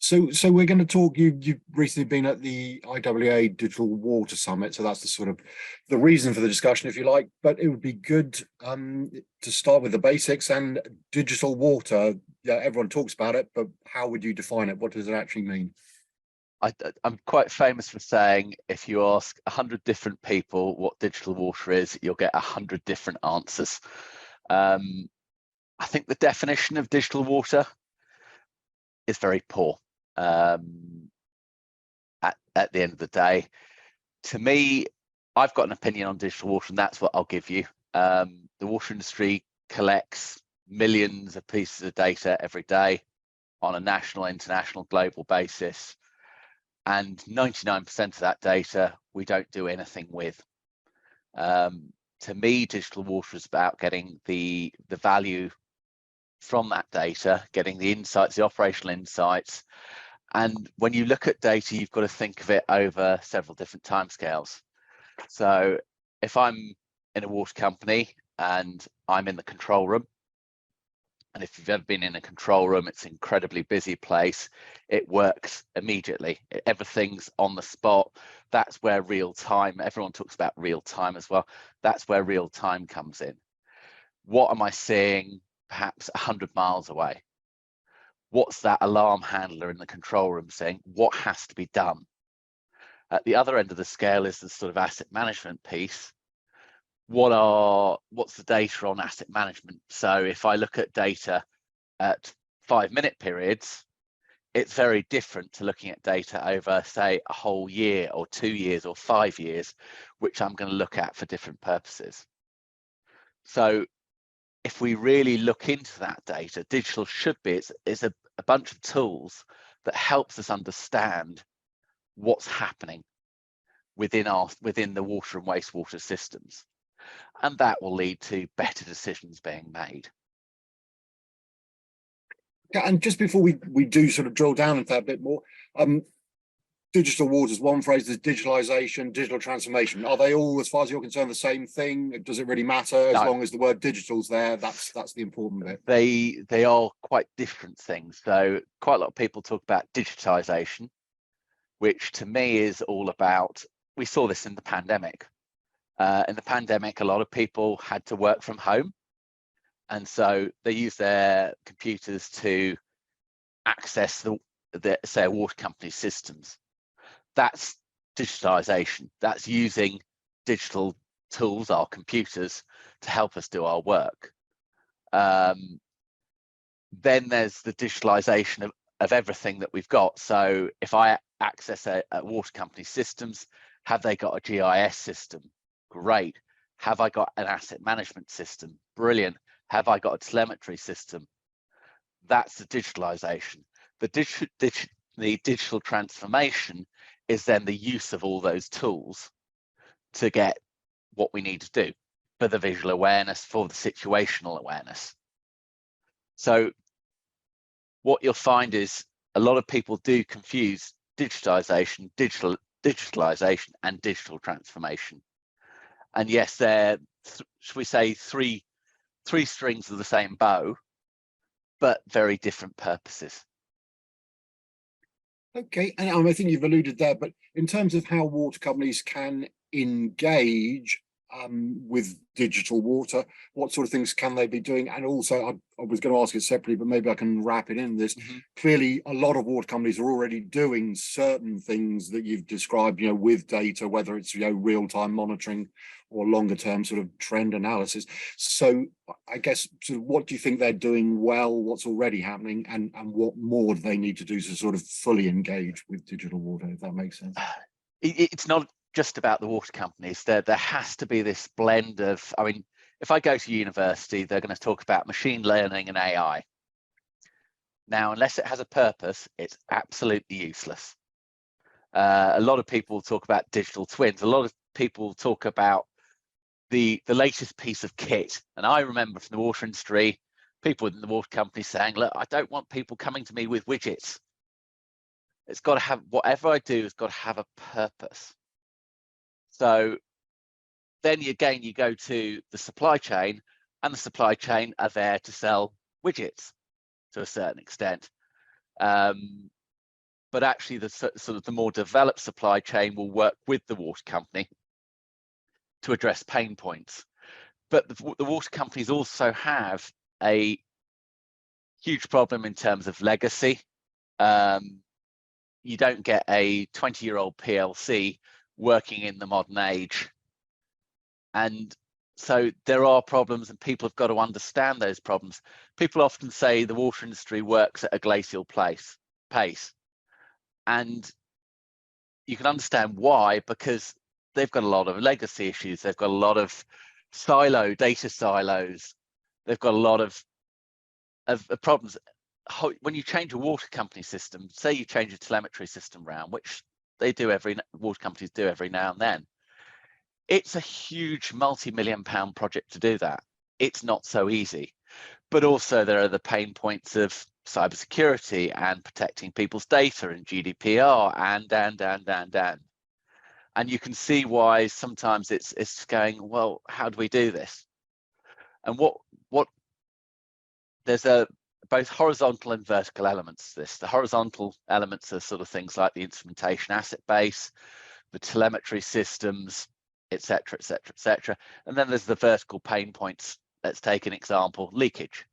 So we're going to talk. You've recently been at the IWA Digital Water Summit, so that's the sort of the reason for the discussion, if you like. But it would be good to start with the basics and digital water. Yeah, everyone talks about it, but how would you define it? What does it actually mean? I'm quite famous for saying if you ask 100 different people what digital water is, you'll get 100 different answers. I think the definition of digital water is very poor. At the end of the day, to me, I've got an opinion on digital water, and that's what I'll give you. The water industry collects millions of pieces of data every day on a national, international, global basis. And 99% of that data we don't do anything with. To me, digital water is about getting the value from that data, getting the insights, the operational insights. And when you look at data, you've got to think of it over several different timescales. So if I'm in a water company and I'm in the control room, and if you've ever been in a control room, it's an incredibly busy place. It works immediately. Everything's on the spot. That's where real time, everyone talks about real time as well. That's where real time comes in. What am I seeing perhaps 100 miles away? What's that alarm handler in the control room saying? What has to be done? At the other end of the scale is the sort of asset management piece. What's the data on asset management? So if I look at data at 5-minute periods, it's very different to looking at data over, say, a whole year or 2 years or 5 years, which I'm going to look at for different purposes. So if we really look into that data, digital should be, it's a bunch of tools that helps us understand what's happening within the water and wastewater systems. And that will lead to better decisions being made. Yeah, and just before we do sort of drill down into that a bit more, digital water is one phrase. There's digitalization, digital transformation. Are they all, as far as you're concerned, the same thing? Does it really matter as long as the word digital's there? That's the important bit. They are quite different things. So quite a lot of people talk about digitization, which to me is all about, we saw this in the pandemic. In the pandemic, a lot of people had to work from home. And so they use their computers to access say, a water company systems. That's digitization. That's using digital tools, our computers, to help us do our work. Then there's the digitalization of everything that we've got. So if I access a water company systems, have they got a GIS system? Great. Have I got an asset management system? Brilliant. Have I got a telemetry system? That's the digitalization. The digital transformation is then the use of all those tools to get what we need to do for the visual awareness, for the situational awareness. So what you'll find is a lot of people do confuse digitization, digitalization and digital transformation. And yes, they're, should we say, three strings of the same bow, but very different purposes. Okay, and I think you've alluded there, but in terms of how water companies can engage with digital water, what sort of things can they be doing? And also, I was going to ask it separately, but maybe I can wrap it in this. Clearly, a lot of water companies are already doing certain things that you've described, with data, whether it's, real-time monitoring or longer-term sort of trend analysis. So I guess, sort of, what do you think they're doing well? What's already happening, and what more do they need to do to sort of fully engage with digital water, if that makes sense? It's not just about the water companies. There has to be this blend of, I mean, if I go to university, they're going to talk about machine learning and AI. Now, unless it has a purpose, it's absolutely useless. A lot of people talk about digital twins. A lot of people talk about the latest piece of kit. And I remember from the water industry, people in the water company saying, look, I don't want people coming to me with widgets. It's got to have, whatever I do has got to have a purpose. So then again, you go to the supply chain, and the supply chain are there to sell widgets to a certain extent. but actually the sort of the more developed supply chain will work with the water company to address pain points. But the water companies also have a huge problem in terms of legacy. You don't get a 20-year-old PLC working in the modern age. And so there are problems, and people have got to understand those problems. People often say the water industry works at a glacial pace. And you can understand why, because they've got a lot of legacy issues. They've got a lot of data silos. They've got a lot of problems. When you change a water company system, say you change a telemetry system around, which water companies do every now and then, it's a huge multi-million-pound project to do that. It's not so easy. But also there are the pain points of cybersecurity and protecting people's data and GDPR and you can see why sometimes it's going, well, how do we do this? And what there's both horizontal and vertical elements to this. The horizontal elements are sort of things like the instrumentation asset base, the telemetry systems, etc., etc., etc. And then there's the vertical pain points. Let's take an example: leakage.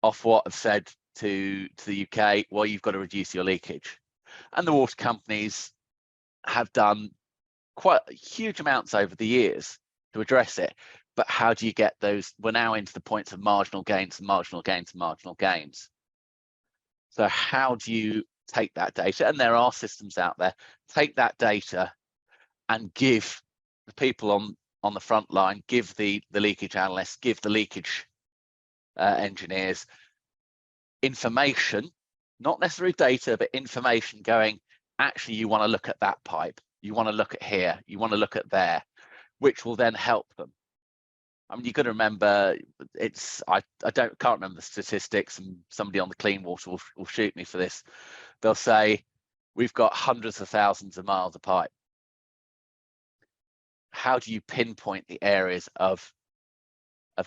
Ofwat have said to the UK, well, you've got to reduce your leakage, and the water companies have done quite huge amounts over the years to address it. But how do you get those? We're now into the points of marginal gains and marginal gains and marginal gains. So how do you take that data? And there are systems out there. Take that data and give the people on the front line, give the leakage analysts, give the leakage engineers information, not necessarily data, but information going, actually, you want to look at that pipe, you want to look at here, you want to look at there, which will then help them. I mean, you've got to remember, I can't remember the statistics, and somebody on the clean water will shoot me for this. They'll say, we've got hundreds of thousands of miles of pipe. How do you pinpoint the areas of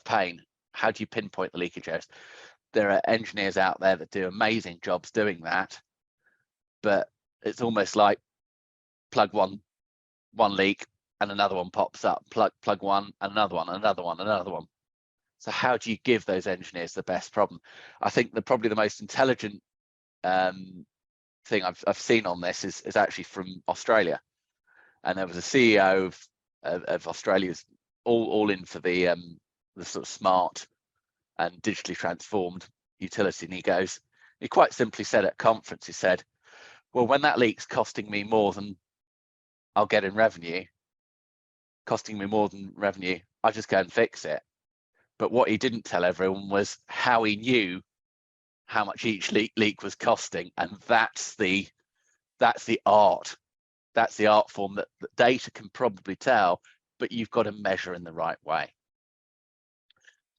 pain? How do you pinpoint the leakage areas? There are engineers out there that do amazing jobs doing that, but it's almost like plug one leak and another one pops up, plug one and another one, another one, another one. So how do you give those engineers the best problem? I think probably the most intelligent thing I've seen on this is actually from Australia, and there was a CEO of Australia's all in for the sort of smart and digitally transformed utility, and he quite simply said at a conference, he said, well, when that leak's costing me more than I'll get in revenue, I just go and fix it. But what he didn't tell everyone was how he knew how much each leak was costing, and that's the art. That's the art form that data can probably tell, but you've got to measure in the right way.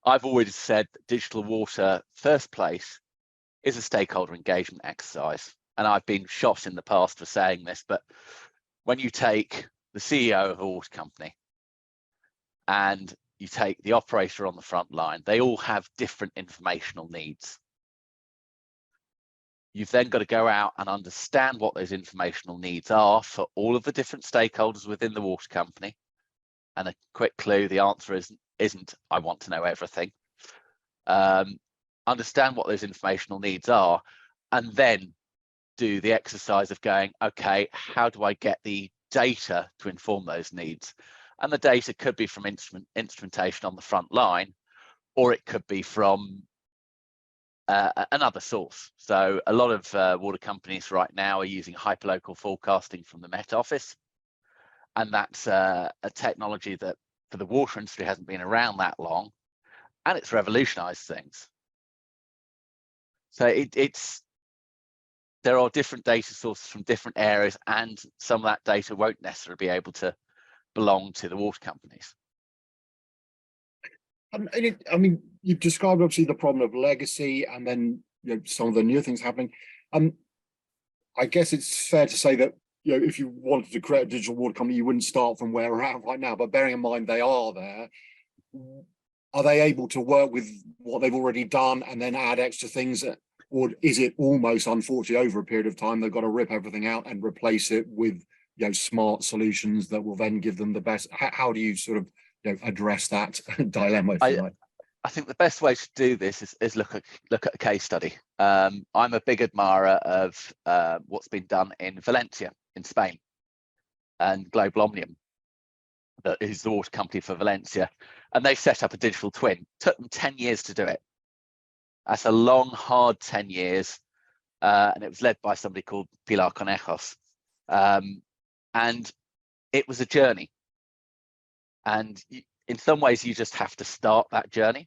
I've always said that digital water, first place, is a stakeholder engagement exercise. And I've been shot in the past for saying this, but when you take the CEO of a water company and you take the operator on the front line, they all have different informational needs. You've then got to go out and understand what those informational needs are for all of the different stakeholders within the water company. And a quick clue, the answer isn't I want to know everything. Understand what those informational needs are, and then do the exercise of going, okay, how do I get the data to inform those needs? And the data could be from instrumentation on the front line, or it could be from another source. So a lot of water companies right now are using hyperlocal forecasting from the Met Office. And that's a technology that for the water industry hasn't been around that long, and it's revolutionized things. So there are different data sources from different areas, and some of that data won't necessarily be able to belong to the water companies. I mean, you've described obviously the problem of legacy, and then some of the new things happening. I guess it's fair to say that if you wanted to create a digital water company, you wouldn't start from where we're at right now. But bearing in mind they are there, are they able to work with what they've already done and then add extra things, or is it almost, unfortunately, over a period of time, they've got to rip everything out and replace it with, you know, smart solutions that will then give them the best? How do you sort of, you know, address that dilemma, if you like? I think the best way to do this is look at a case study. I'm a big admirer of what's been done in Valencia in Spain, and Global Omnium, that is the water company for Valencia, and they set up a digital twin. Took them 10 years to do it. That's a long, hard 10 years, and it was led by somebody called Pilar Conejos, and it was a journey. And in some ways, you just have to start that journey,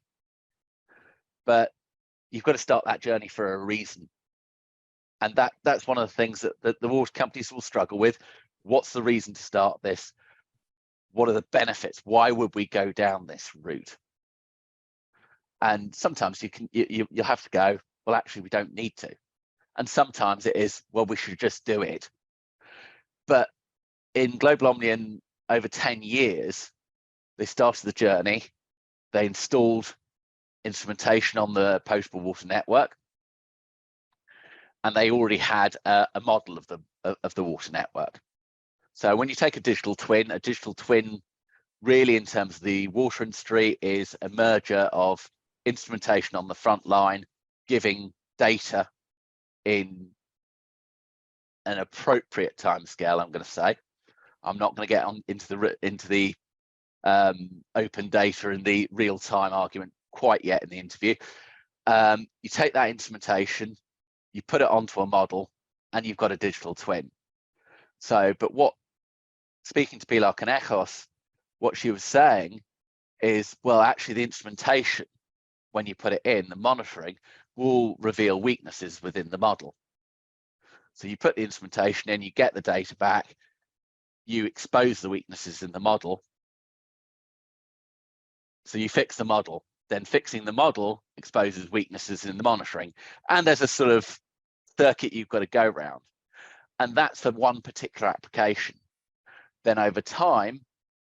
but you've got to start that journey for a reason. And that's one of the things that the water companies will struggle with. What's the reason to start this? What are the benefits? Why would we go down this route? And sometimes you'll have to go, well, actually, we don't need to. And sometimes it is, well, we should just do it. But in Global Omnium, over 10 years, they started the journey. They installed instrumentation on the potable water network, and they already had a model of the water network. So when you take a digital twin really, in terms of the water industry, is a merger of instrumentation on the front line, giving data in an appropriate timescale. I'm going to say, I'm not going to get on into the open data and the real-time argument quite yet in the interview. You take that instrumentation, you put it onto a model, and you've got a digital twin. So, but speaking to Pilar Conejos, what she was saying is, well, actually the instrumentation, when you put it in, the monitoring will reveal weaknesses within the model. So you put the instrumentation in, you get the data back, you expose the weaknesses in the model. So you fix the model, then fixing the model exposes weaknesses in the monitoring. And there's a sort of circuit you've got to go around. And that's for one particular application. Then over time,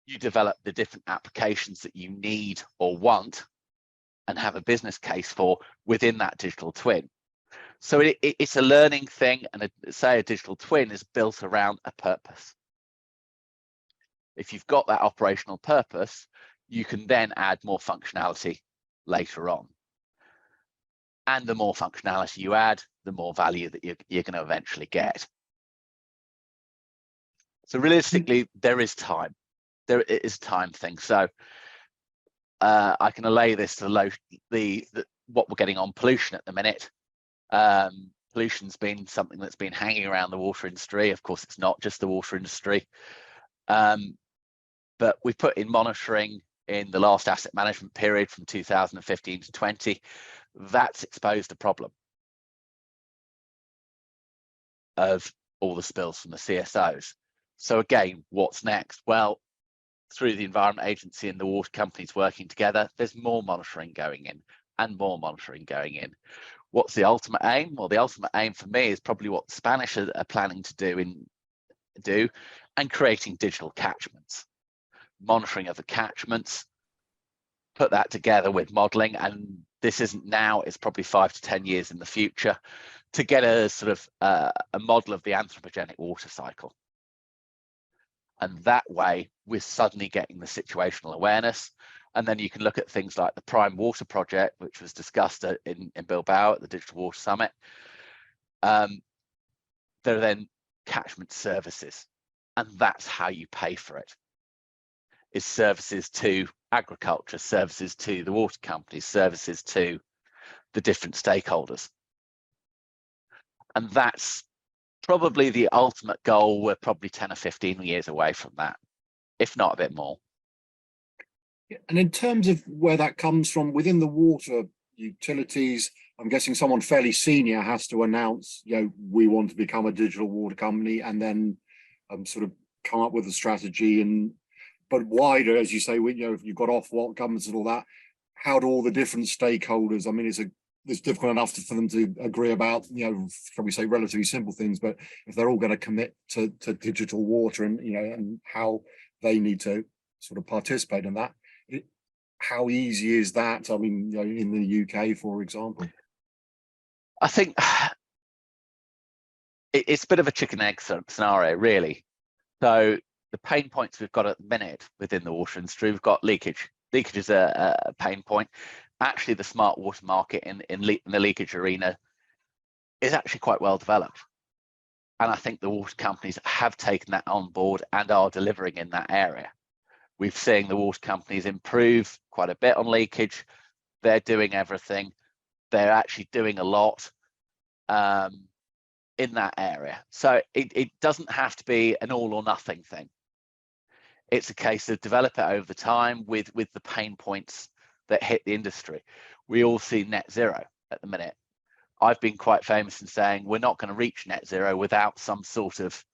you develop the different applications that you need or want and have a business case for within that digital twin. So it's a learning thing, and say a digital twin is built around a purpose. If you've got that operational purpose, you can then add more functionality later on. And the more functionality you add, the more value that you're going to eventually get. So realistically, there is time. There is a time thing. So I can allay this to what we're getting on pollution at the minute. Pollution's been something that's been hanging around the water industry. Of course, it's not just the water industry. But we put in monitoring in the last asset management period from 2015 to 20. That's exposed a problem of all the spills from the CSOs. So again, what's next? Well, through the Environment Agency and the water companies working together, there's more monitoring going in and more monitoring going in. What's the ultimate aim? Well, the ultimate aim for me is probably what the Spanish are planning to do and creating digital catchments, monitoring of the catchments, put that together with modeling. And this isn't now, it's probably 5 to 10 years in the future to get a sort of a model of the anthropogenic water cycle. And that way, we're suddenly getting the situational awareness. And then you can look at things like the Prime Water Project, which was discussed in Bilbao at the Digital Water Summit. There are then catchment services, and that's how you pay for it. Is services to agriculture, services to the water companies, services to the different stakeholders. And that's probably the ultimate goal. We're probably 10 or 15 years away from that, if not a bit more. And in terms of where that comes from within the water utilities, I'm guessing someone fairly senior has to announce, you know, we want to become a digital water company, and then sort of come up with a strategy. But wider, as you say, you know, if you've got Ofwat governments and all that, how do all the different stakeholders? I mean, it's difficult enough for them to agree about, you know, shall we say, relatively simple things, but if they're all going to commit to digital water and, you know, and how they need to sort of participate in that, how easy is that? I mean, you know, in the UK, for example. I think it's a bit of a chicken egg scenario, really. So the pain points we've got at the minute within the water industry, we've got leakage. Leakage is a pain point. Actually, the smart water market in the leakage arena is actually quite well developed. And I think the water companies have taken that on board and are delivering in that area. We've seen the water companies improve quite a bit on leakage. They're doing everything. They're actually doing a lot in that area. So it doesn't have to be an all or nothing thing. It's a case of develop it over the time with the pain points that hit the industry. We all see net zero at the minute. I've been quite famous in saying we're not going to reach net zero without some sort of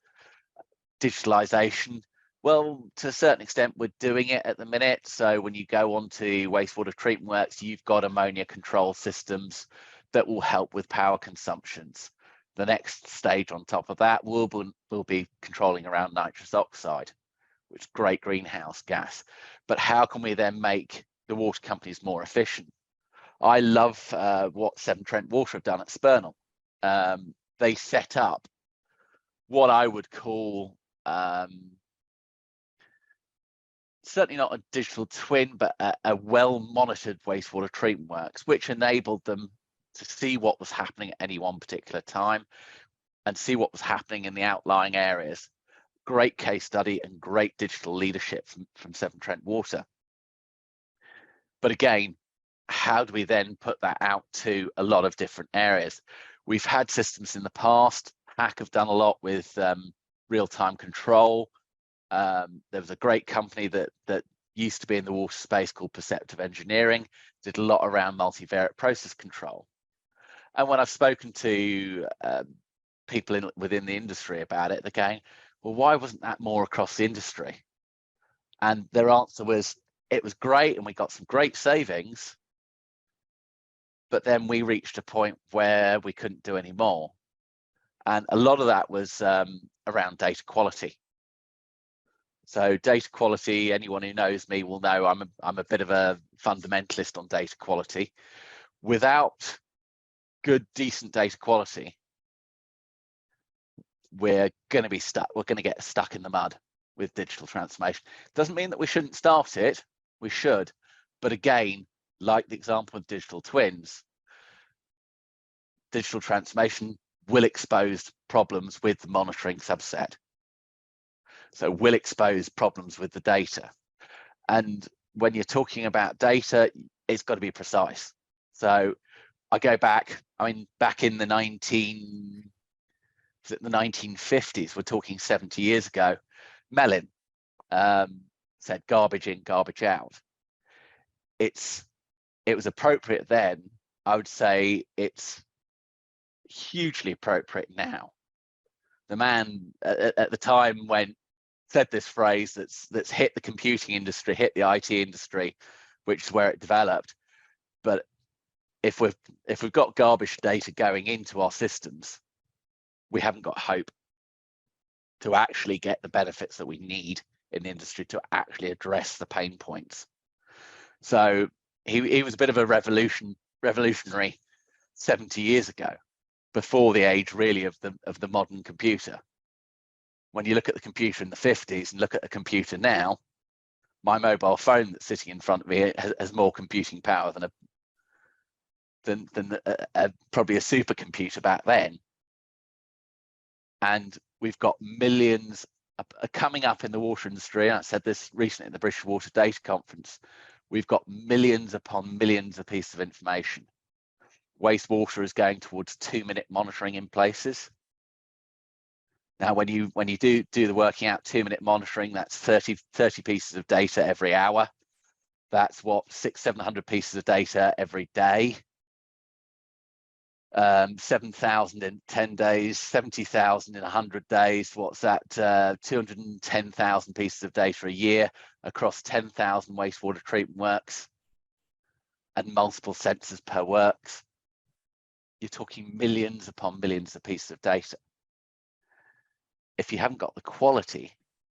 digitalization. Well, to a certain extent, we're doing it at the minute. So when you go onto wastewater treatment works, you've got ammonia control systems that will help with power consumptions. The next stage on top of that will be controlling around nitrous oxide, which is great greenhouse gas. But how can we then make the water companies more efficient? I love what Severn Trent Water have done at Spurnell. They set up what I would call certainly not a digital twin, but a well-monitored wastewater treatment works, which enabled them to see what was happening at any one particular time and see what was happening in the outlying areas. Great case study and great digital leadership from Severn Trent Water. But again, how do we then put that out to a lot of different areas? We've had systems in the past. HAC have done a lot with real-time control. There was a great company that used to be in the water space called Perceptive Engineering, did a lot around multivariate process control. And when I've spoken to people within the industry about it, they're going, well, why wasn't that more across the industry? And their answer was, it was great and we got some great savings, but then we reached a point where we couldn't do any more. And a lot of that was around data quality. So data quality, anyone who knows me will know I'm a bit of a fundamentalist on data quality. Without good, decent data quality, we're going to be stuck. We're going to get stuck in the mud with digital transformation. Doesn't mean that we shouldn't start it. We should. But again, like the example of digital twins, digital transformation will expose problems with the monitoring subset. So will expose problems with the data. And when you're talking about data, it's got to be precise. So I go back, back in the 1950s, we're talking 70 years ago, Mellon said garbage in, garbage out. It was appropriate then. I would say it's hugely appropriate now. The man at the time said this phrase that's hit the computing industry, hit the IT industry, which is where it developed. But if we've got garbage data going into our systems, we haven't got hope to actually get the benefits that we need in the industry to actually address the pain points. So he was a bit of a revolutionary 70 years ago, before the age really of the modern computer. When you look at the computer in the 50s and look at a computer now, my mobile phone that's sitting in front of me has more computing power than probably a supercomputer back then. And we've got millions coming up in the water industry. I said this recently at the British Water Data Conference. We've got millions upon millions of pieces of information. Wastewater is going towards 2-minute monitoring in places. Now, when you do the working out, 2-minute monitoring, that's 30 pieces of data every hour. That's what 600-700 pieces of data every day. 7,000 in 10 days, 70,000 in 100 days. What's that? 210,000 pieces of data a year across 10,000 wastewater treatment works and multiple sensors per works. You're talking millions upon millions of pieces of data. If you haven't got the quality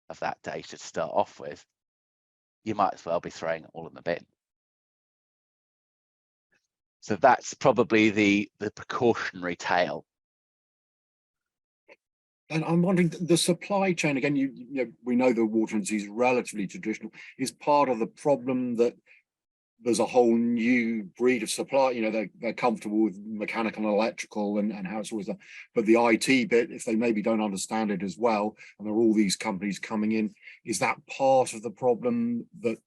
of that data to start off with, you might as well be throwing it all in the bin. So that's probably the precautionary tale. And I'm wondering, the supply chain again. We know the water industry is relatively traditional. Is part of the problem that there's a whole new breed of supply. They're comfortable with mechanical and electrical and how it's always done, but the IT bit, if they maybe don't understand it as well, and there are all these companies coming in, is that part of the problem, that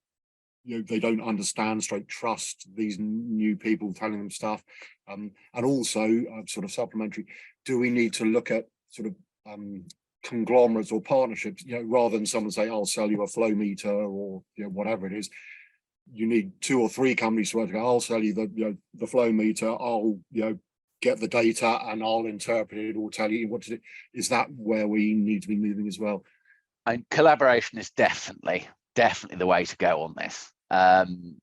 they don't understand trust these new people telling them stuff? And also, sort of supplementary, do we need to look at sort of conglomerates or partnerships, rather than someone say, I'll sell you a flow meter, or whatever it is? You need 2 or 3 companies to work together. I'll sell you the flow meter, I'll get the data, and I'll interpret it or tell you what to do. Is that where we need to be moving as well? And collaboration is definitely the way to go on this. And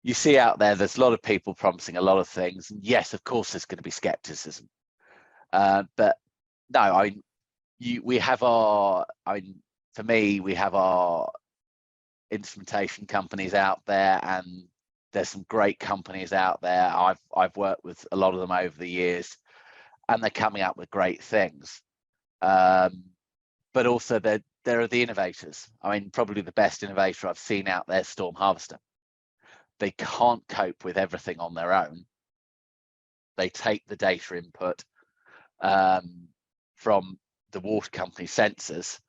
you see out there's a lot of people promising a lot of things, and yes, of course there's going to be skepticism, but no, we have our instrumentation companies out there, and there's some great companies out there. I've worked with a lot of them over the years, and they're coming up with great things, but also there are the innovators. Probably the best innovator I've seen out there, Storm Harvester. They can't cope with everything on their own. They take the data input from the water company sensors,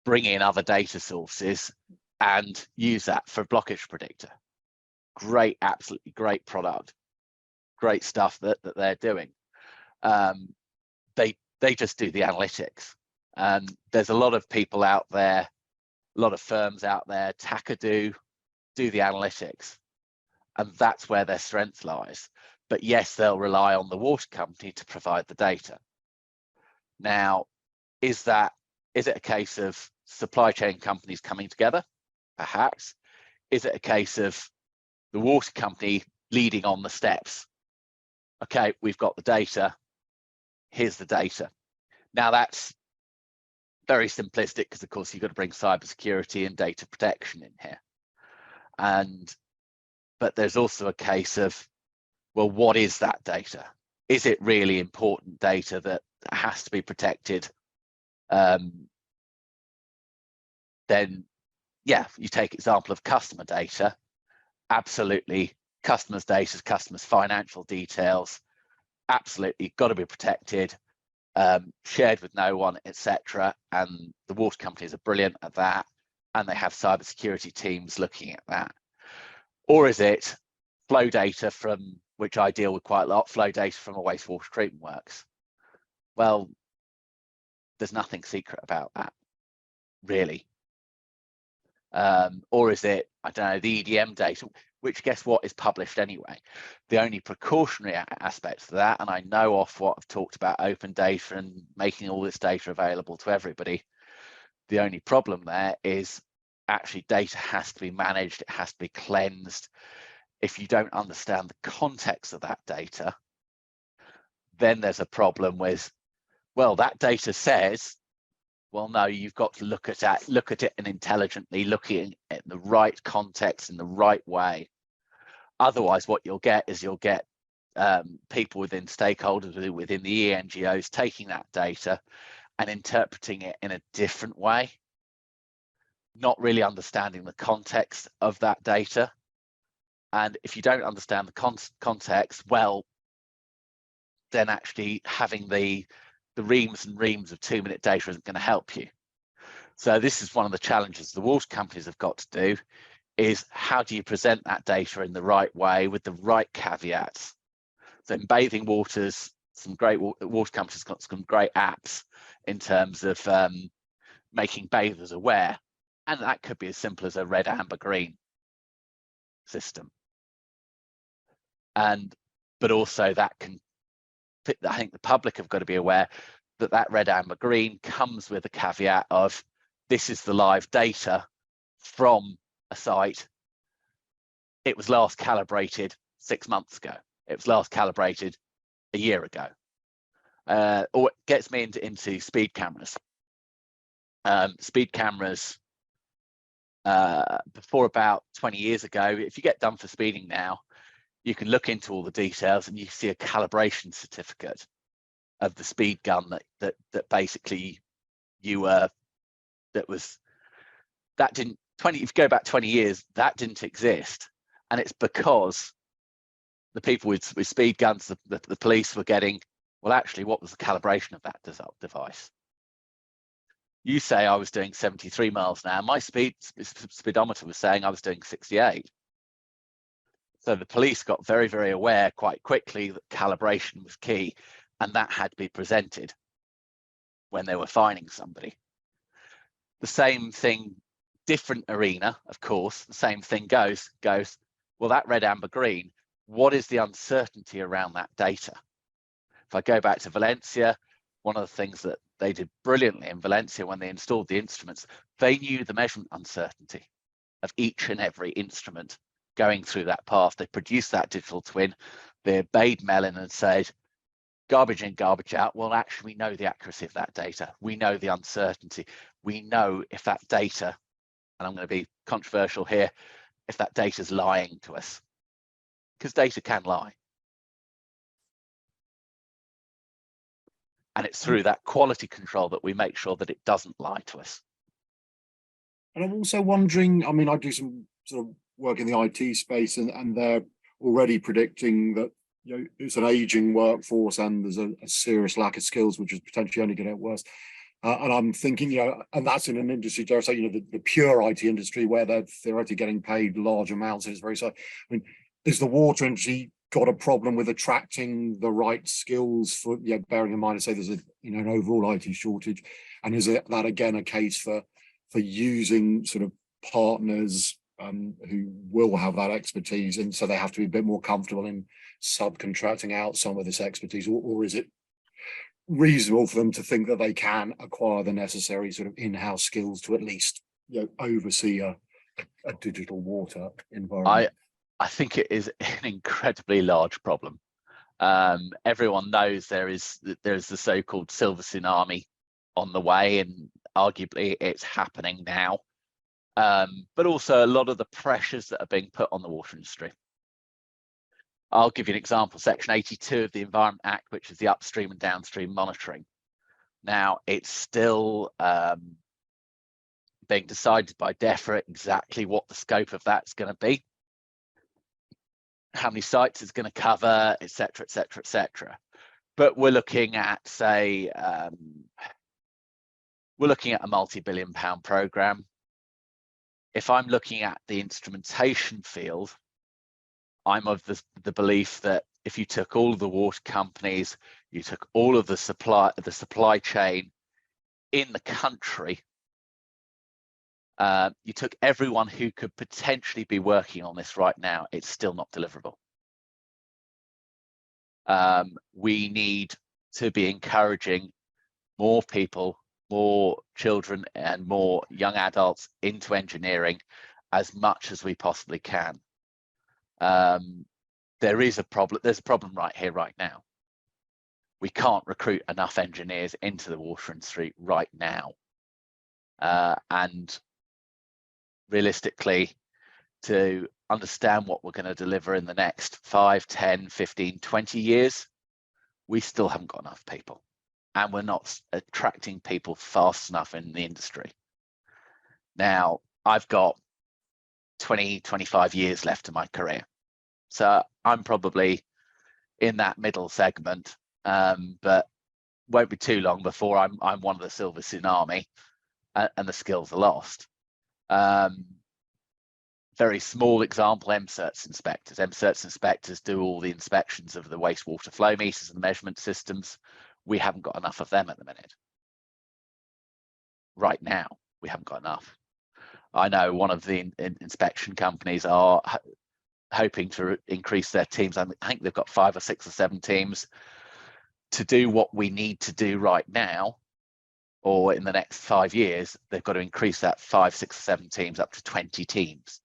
bring in other data sources, and use that for blockage predictor. Great, absolutely great product, great stuff that they're doing. They just do the analytics. There's a lot of people out there, a lot of firms out there. TACA do the analytics, and that's where their strength lies. But yes, they'll rely on the water company to provide the data. Now, is it a case of supply chain companies coming together? Perhaps. Is it a case of the water company leading on the steps? Okay, we've got the data. Here's the data. Now that's very simplistic, because of course you've got to bring cybersecurity and data protection in here. But there's also a case of, well, what is that data? Is it really important data that has to be protected? Then, yeah, you take example of customer data. Absolutely, customers' data, customers' financial details, absolutely got to be protected, shared with no one, etc. And the water companies are brilliant at that, and they have cybersecurity teams looking at that. Or is it flow data, from which I deal with quite a lot, flow data from a wastewater treatment works? Well, there's nothing secret about that, really. Or is it, I don't know, the EDM data, which, guess what, is published anyway? The only precautionary aspects to that, and I know off what I've talked about open data and making all this data available to everybody, the only problem there is actually data has to be managed, it has to be cleansed. If you don't understand the context of that data, then there's a problem with, well, that data says, well, no, you've got to look at it and intelligently looking at the right context in the right way. Otherwise, what you'll get is people within stakeholders within the ENGOs taking that data and interpreting it in a different way, not really understanding the context of that data. And if you don't understand the context, well, then actually having the reams and reams of 2-minute data isn't going to help you. So this is one of the challenges the water companies have got to do, is how do you present that data in the right way with the right caveats? So in bathing waters, some great water companies got some great apps in terms of making bathers aware, and that could be as simple as a red, amber, green system. But also that can, I think the public have got to be aware that that red, amber, green comes with a caveat of, this is the live data from a site. It was last calibrated 6 months ago. It was last calibrated a year ago. Or it gets me into speed cameras. Speed cameras before about 20 years ago, if you get done for speeding now, you can look into all the details and you see a calibration certificate of the speed gun that basically you that didn't if you go back 20 years, that didn't exist. And it's because the people with speed guns, the police were getting, well, actually, what was the calibration of that device? You say I was doing 73 miles an hour. My speedometer was saying I was doing 68. So the police got very, very aware quite quickly that calibration was key, and that had to be presented when they were fining somebody. The same thing, different arena, of course, the same thing goes, well, that red, amber, green, what is the uncertainty around that data? If I go back to Valencia, one of the things that they did brilliantly in Valencia when they installed the instruments, they knew the measurement uncertainty of each and every instrument going through that path. They produced that digital twin. They obeyed Mellon and said, garbage in, garbage out. Well, actually, we know the accuracy of that data. We know the uncertainty. We know if that data, and I'm going to be controversial here, if that data is lying to us, because data can lie. And it's through that quality control that we make sure that it doesn't lie to us. And I'm also wondering, I mean, I do some sort of work in the IT space, and they're already predicting that, you know, it's an aging workforce and there's a serious lack of skills, which is potentially only going to get worse. And I'm thinking, you know, and that's in an industry, dare I say, you know, the pure IT industry where they're theoretically getting paid large amounts. It's very so. I mean, is the water industry got a problem with attracting the right skills for, you know, bearing in mind, I say there's a, you know, an overall IT shortage, and is that again a case for using sort of partners who will have that expertise, and so they have to be a bit more comfortable in subcontracting out some of this expertise, or is it reasonable for them to think that they can acquire the necessary sort of in-house skills to at least, you know, oversee a digital water environment? I think it is an incredibly large problem. Everyone knows there's the so-called silver tsunami on the way, and arguably it's happening now. But also a lot of the pressures that are being put on the water industry. I'll give you an example. Section 82 of the Environment Act, which is the upstream and downstream monitoring. Now, it's still being decided by DEFRA exactly what the scope of that's going to be, how many sites it's going to cover, et cetera, et cetera, et cetera. But we're looking at, say, we're looking at a multi-billion-pound program. If I'm looking at the instrumentation field, I'm of the belief that if you took all of the water companies, you took all of the supply chain in the country, you took everyone who could potentially be working on this right now, it's still not deliverable. We need to be encouraging more people, more children and more young adults into engineering as much as we possibly can. There is a problem. There's a problem right here, right now. We can't recruit enough engineers into the water industry right now. And realistically, to understand what we're going to deliver in the next 5, 10, 15, 20 years, we still haven't got enough people. And we're not attracting people fast enough in the industry. Now, I've got 20, 25 years left in my career. So I'm probably in that middle segment, but won't be too long before I'm one of the silver tsunami and the skills are lost. Very small example, MCERTS inspectors. MCERTS inspectors do all the inspections of the wastewater flow meters and the measurement systems. We haven't got enough of them at the minute. Right now, we haven't got enough. I know one of the inspection companies are hoping to increase their teams. I think they've got 5 or 6 or 7 teams to do what we need to do right now, or in the next 5 years, they've got to increase that 5, 6, or 7 teams up to 20 teams.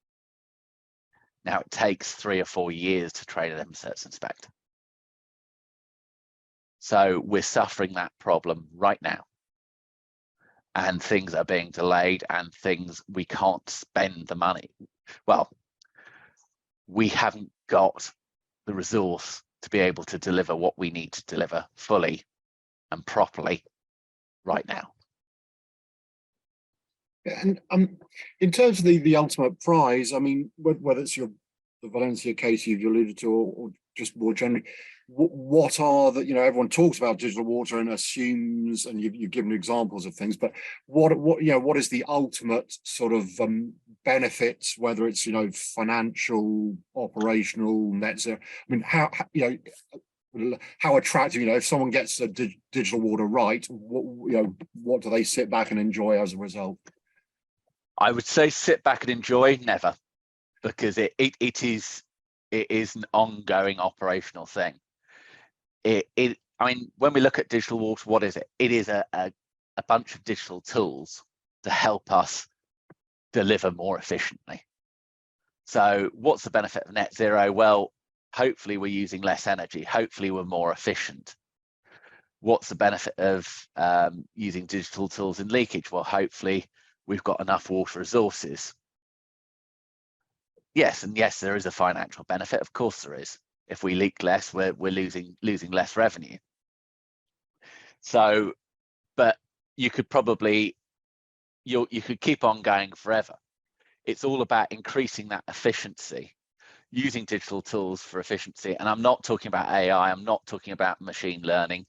Now, it takes 3 or 4 years to train an MCERTS inspector. So we're suffering that problem right now. and things are being delayed and things we can't spend the money. Well, we haven't got the resource to be able to deliver what we need to deliver fully and properly right now. And in terms of the ultimate prize, I mean, whether it's the Valencia case you've alluded to, or just more generally, what are the, everyone talks about digital water and assumes, and you've given examples of things, but what is the ultimate sort of benefits, whether it's financial, operational, net zero? I mean, how attractive, if someone gets the digital water right, what do they sit back and enjoy as a result? I would say sit back and enjoy, never, because it is an ongoing operational thing. I mean, when we look at digital water, what is it? It is a bunch of digital tools to help us deliver more efficiently. So what's the benefit of net zero? Well, hopefully we're using less energy. Hopefully we're more efficient. What's the benefit of using digital tools in leakage? Well, hopefully we've got enough water resources. Yes, and yes, there is a financial benefit. Of course there is. If we leak less, we're losing less revenue. So, but you could probably, you could keep on going forever. It's all about increasing that efficiency, using digital tools for efficiency. And I'm not talking about AI, I'm not talking about machine learning.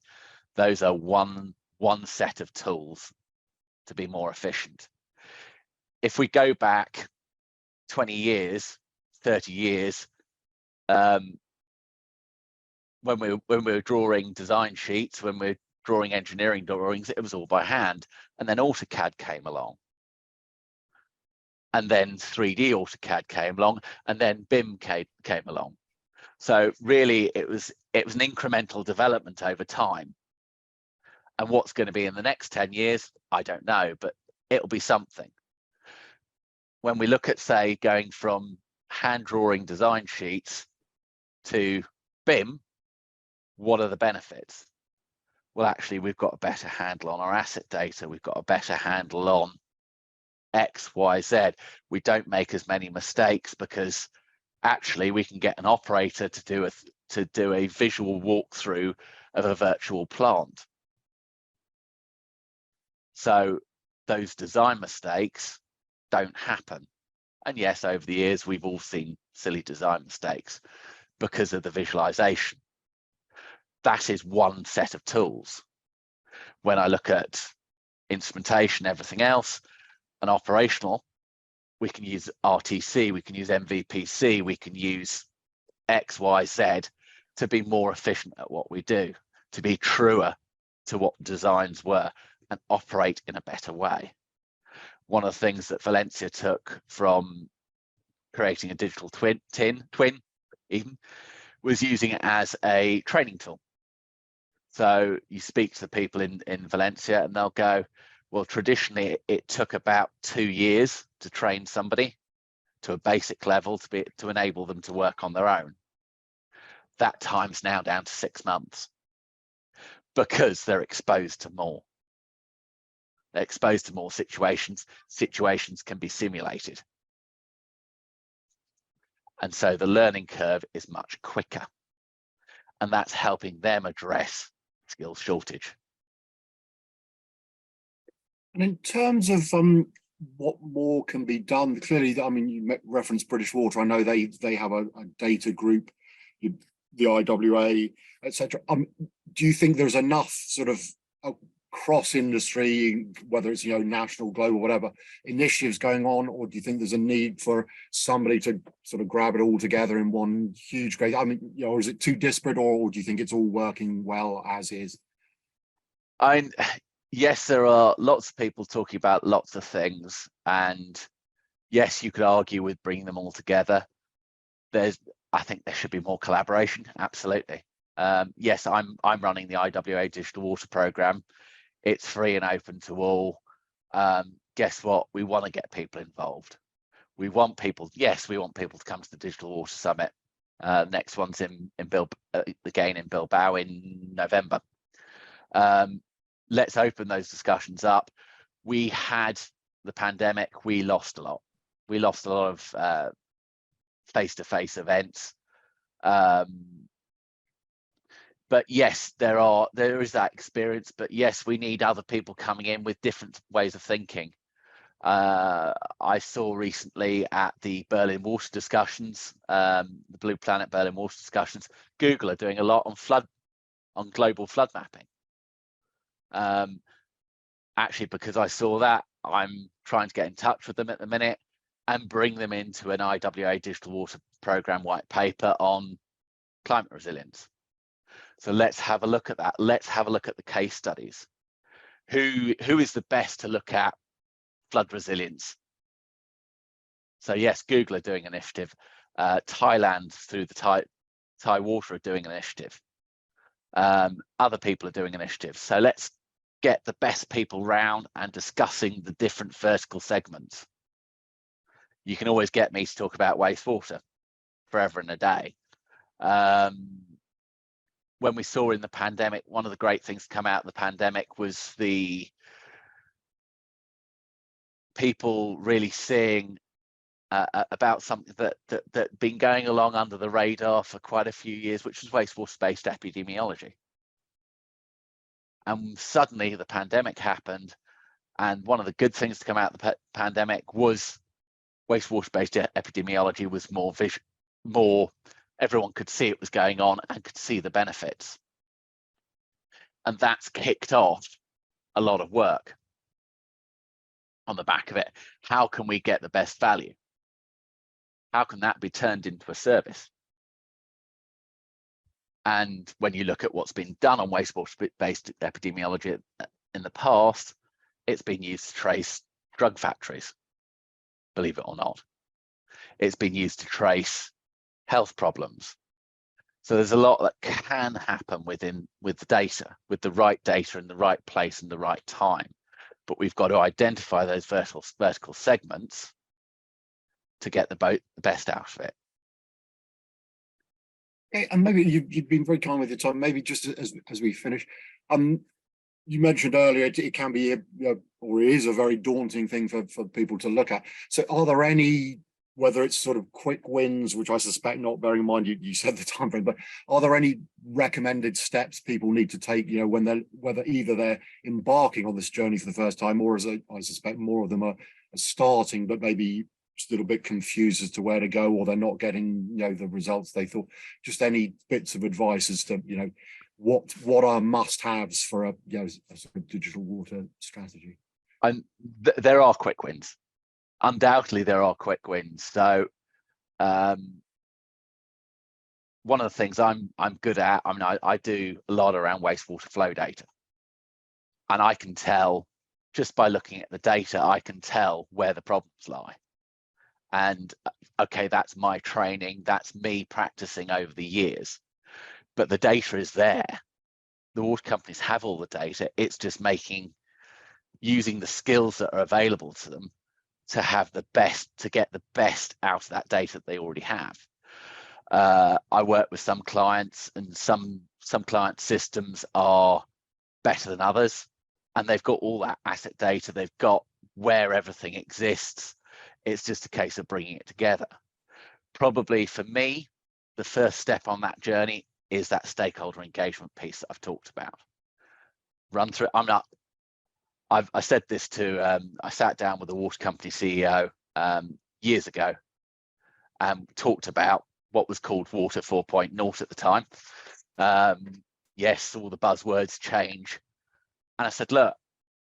Those are one set of tools to be more efficient. If we go back 20 years, 30 years, when we were drawing design sheets, when we were drawing engineering drawings, it was all by hand. And then AutoCAD came along. And then 3D AutoCAD came along, and then BIM came along. So really it was an incremental development over time. And what's going to be in the next 10 years, I don't know, but it'll be something. When we look at, say, going from hand drawing design sheets to BIM, what are the benefits? Well, actually, we've got a better handle on our asset data. We've got a better handle on X, Y, Z. We don't make as many mistakes because actually we can get an operator to do a visual walkthrough of a virtual plant. So those design mistakes don't happen. And yes, over the years, we've all seen silly design mistakes because of the visualization. That is one set of tools. When I look at instrumentation, everything else, and operational, we can use RTC, we can use MVPC, we can use X, Y, Z to be more efficient at what we do, to be truer to what designs were and operate in a better way. One of the things that Valencia took from creating a digital twin even, was using it as a training tool. So you speak to the people in Valencia and they'll go, well, traditionally it took about 2 years to train somebody to a basic level to enable them to work on their own. That time's now down to 6 months because they're exposed to more. They're exposed to more situations. Situations can be simulated. And so the learning curve is much quicker. And that's helping them address skills shortage. And in terms of what more can be done, clearly, I mean, you referenced British Water. I know they have a data group, the IWA, etc. Do you think there's enough sort of cross industry, whether it's national, global, whatever, initiatives going on, or do you think there's a need for somebody to sort of grab it all together in one huge great? I mean, or is it too disparate, or do you think it's all working well as is? Yes, there are lots of people talking about lots of things, and yes, you could argue with bringing them all together. I think there should be more collaboration. Absolutely. Yes, I'm running the IWA Digital Water Programme. It's free and open to all. Guess what? We want to get people involved. We want people. Yes, we want people to come to the Digital Water Summit. Next one's again in Bilbao in November. Let's open those discussions up. we had the pandemic, we lost a lot. We lost a lot of face-to-face events. But yes, there is that experience, but yes, we need other people coming in with different ways of thinking. I saw recently at the Berlin water discussions, the Blue Planet Berlin water discussions, Google are doing a lot on global flood mapping. Actually, because I saw that, I'm trying to get in touch with them at the minute and bring them into an IWA digital water program white paper on climate resilience. So let's have a look at that. Let's have a look at the case studies. Who is the best to look at flood resilience? So yes, Google are doing an initiative. Thailand through the Thai Water are doing an initiative. Other people are doing initiatives. So let's get the best people round and discussing the different vertical segments. You can always get me to talk about wastewater forever and a day. When we saw in the pandemic, one of the great things to come out of the pandemic was the people really seeing about something that been going along under the radar for quite a few years, which was wastewater-based epidemiology. And suddenly the pandemic happened, and one of the good things to come out of the pandemic was wastewater-based epidemiology was more everyone could see it was going on and could see the benefits. And that's kicked off a lot of work on the back of it. How can we get the best value? How can that be turned into a service? And when you look at what's been done on wastewater-based epidemiology in the past, it's been used to trace drug factories, believe it or not. It's been used to trace health problems. So there's a lot that can happen with the data, with the right data in the right place and the right time. But we've got to identify those vertical segments to get the best out of it. Okay, and maybe you've been very kind with your time. Maybe just as we finish, you mentioned earlier it can be or it is a very daunting thing for people to look at. So are there any, whether it's sort of quick wins, which I suspect not, bearing in mind you said the time frame, but are there any recommended steps people need to take, when whether either they're embarking on this journey for the first time, or as I suspect more of them are starting, but maybe still a bit confused as to where to go, or they're not getting the results they thought? Just any bits of advice as to what are must-haves for a sort of digital water strategy? And there are quick wins. Undoubtedly there are quick wins. So one of the things I'm good at, I do a lot around wastewater flow data, and I can tell just by looking at the data, I can tell where the problems lie. And okay, that's my training, that's me practicing over the years, but the data is there. The water companies have all the data. It's just using the skills that are available to them to have the best, to get the best out of that data that they already have. I work with some clients, and some client systems are better than others, and they've got all that asset data. They've got where everything exists. It's just a case of bringing it together. Probably for me, the first step on that journey is that stakeholder engagement piece that I've talked about. Run through. I said this to, I sat down with a water company CEO years ago and talked about what was called Water 4.0 at the time. Yes, all the buzzwords change. And I said, look,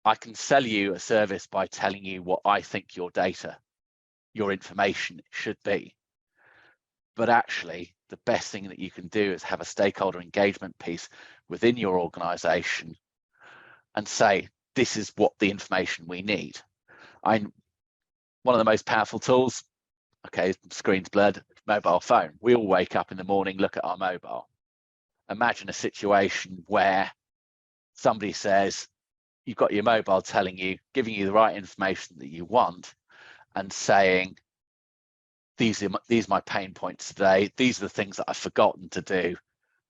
I can sell you a service by telling you what I think your data, your information should be. But actually, the best thing that you can do is have a stakeholder engagement piece within your organization and say, this is what the information we need. One of the most powerful tools, okay, screen's blurred, mobile phone. We all wake up in the morning, look at our mobile. Imagine a situation where somebody says, you've got your mobile telling you, giving you the right information that you want, and saying, these are my pain points today. These are the things that I've forgotten to do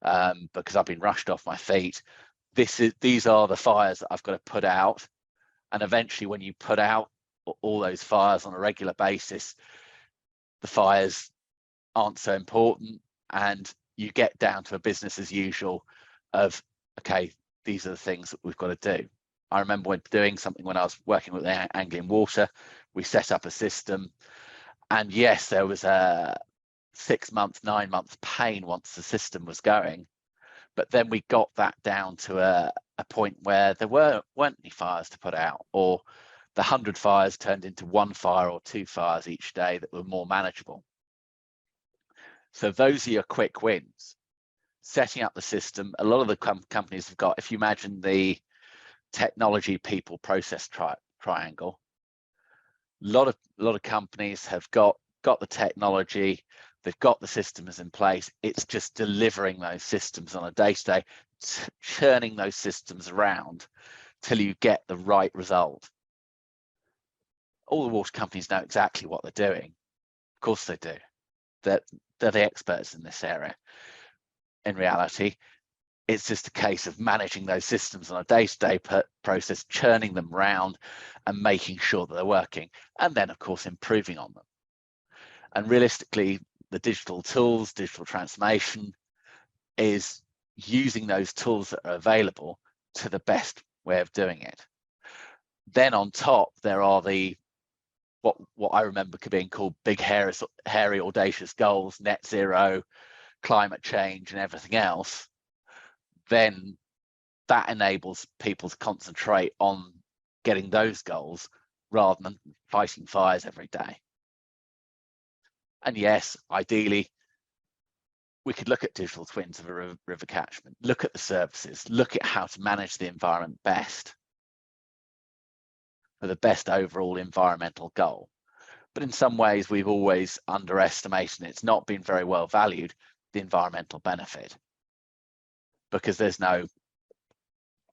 because I've been rushed off my feet. These are the fires that I've got to put out, And eventually, when you put out all those fires on a regular basis, the fires aren't so important, and you get down to a business as usual of, okay, these are the things that we've got to do. I remember when doing something when I was working with the Anglian Water, we set up a system, and yes, there was a 6 month, 9 month pain once the system was going, but then we got that down to a point where there weren't any fires to put out, or the 100 fires turned into 1 fire or 2 fires each day that were more manageable. So those are your quick wins. Setting up the system, a lot of the companies have got, if you imagine the technology, people, process triangle, a lot of companies have got the technology, they've got the systems in place. It's just delivering those systems on a day-to-day, churning those systems around till you get the right result. All the water companies know exactly what they're doing. Of course they do. They're the experts in this area. In reality, it's just a case of managing those systems on a day-to-day process, churning them around and making sure that they're working, and then of course improving on them. And realistically, the digital tools, digital transformation is using those tools that are available to the best way of doing it. Then on top, there are the what I remember being called big, hairy, audacious goals, net zero, climate change, and everything else. Then that enables people to concentrate on getting those goals rather than fighting fires every day. And yes, ideally, we could look at digital twins of a river catchment, look at the services, look at how to manage the environment best for the best overall environmental goal. But in some ways, we've always underestimated, and it's not been very well valued, the environmental benefit, because there's no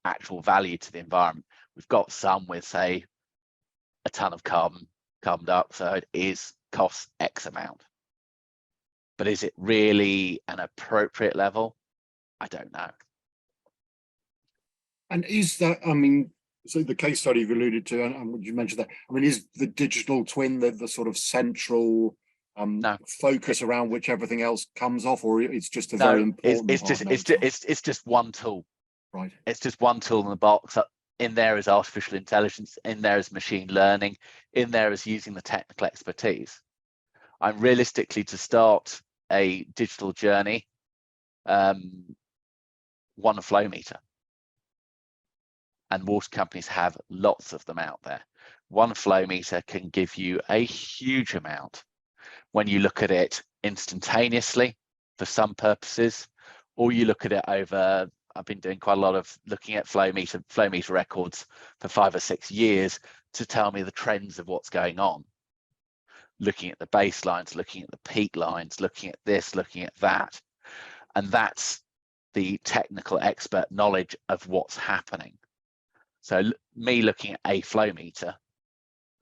actual value to the environment. We've got some with, say, a ton of carbon dioxide costs X amount. But is it really an appropriate level? I don't know. And is that, I mean, so the case study you've alluded to, and you mentioned that, I mean, is the digital twin the sort of central focus around which everything else comes off, or it's just a very important it's just one tool. Right. It's just one tool in the box. In there is artificial intelligence, in there is machine learning, in there is using the technical expertise. I'm realistically, to start a digital journey, one flow meter. And water companies have lots of them out there. One flow meter can give you a huge amount when you look at it instantaneously for some purposes, or you look at it over, I've been doing quite a lot of looking at flow meter records for 5 or 6 years to tell me the trends of what's going on. Looking at the baselines, looking at the peak lines, looking at this, looking at that. And that's the technical expert knowledge of what's happening. So me looking at a flow meter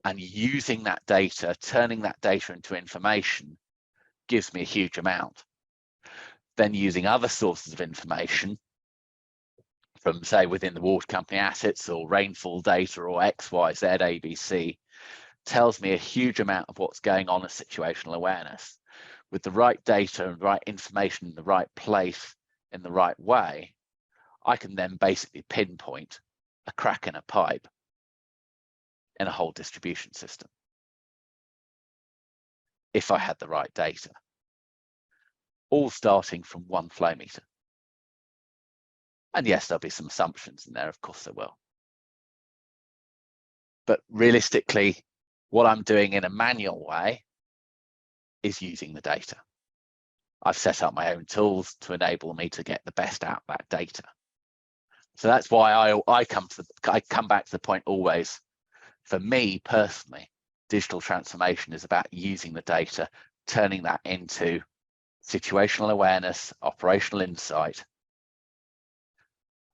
and using that data, turning that data into information, gives me a huge amount. Then using other sources of information from, say, within the water company assets or rainfall data or X, Y, Z, ABC, tells me a huge amount of what's going on in situational awareness. With the right data and right information in the right place in the right way, I can then basically pinpoint a crack in a pipe in a whole distribution system if I had the right data, all starting from one flow meter. And yes, there'll be some assumptions in there, of course there will. But realistically, what I'm doing in a manual way is using the data. I've set up my own tools to enable me to get the best out of that data. So that's why I come back to the point always. For me personally, digital transformation is about using the data, turning that into situational awareness, operational insight,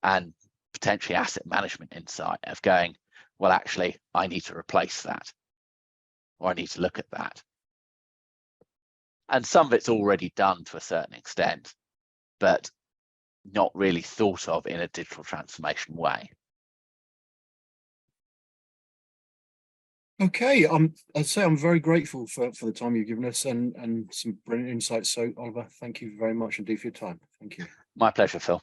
and potentially asset management insight of going, well, actually, I need to replace that, or I need to look at that. And some of it's already done to a certain extent, but not really thought of in a digital transformation way. Okay, I'd say I'm very grateful for the time you've given us and some brilliant insights. So Oliver, thank you very much indeed for your time. Thank you. My pleasure, Phil.